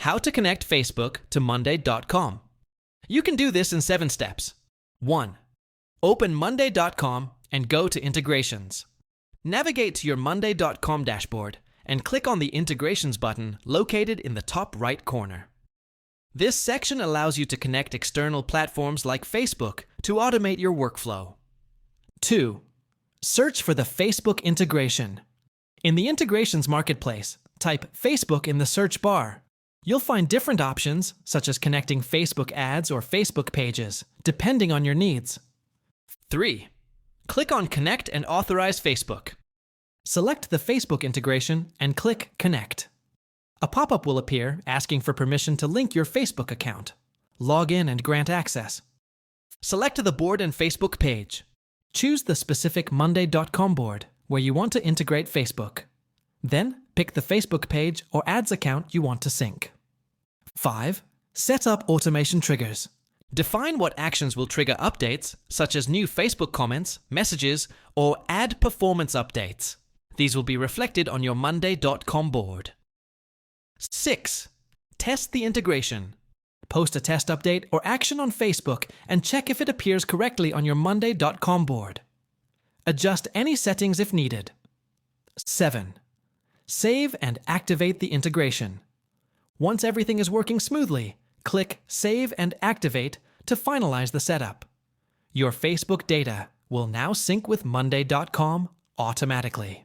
How to connect Facebook to Monday.com. You can do this in 7 steps. 1. Open Monday.com and go to Integrations. Navigate to your Monday.com dashboard and click on the Integrations button located in the top right corner. This section allows you to connect external platforms like Facebook to automate your workflow. 2. Search for the Facebook integration. In the Integrations Marketplace, type Facebook in the search bar. You'll find different options, such as connecting Facebook ads or Facebook pages, depending on your needs. 3. Click on Connect and Authorize Facebook. Select the Facebook integration and click Connect. A pop-up will appear asking for permission to link your Facebook account. Log in and grant access. Select the board and Facebook page. Choose the specific Monday.com board where you want to integrate Facebook. Then, pick the Facebook page or ads account you want to sync. 5. Set up automation triggers. Define what actions will trigger updates, such as new Facebook comments, messages, or ad performance updates. These will be reflected on your Monday.com board. 6. Test the integration. Post a test update or action on Facebook and check if it appears correctly on your Monday.com board. Adjust any settings if needed. 7. Save and activate the integration. Once everything is working smoothly, click Save and Activate to finalize the setup. Your Facebook data will now sync with Monday.com automatically.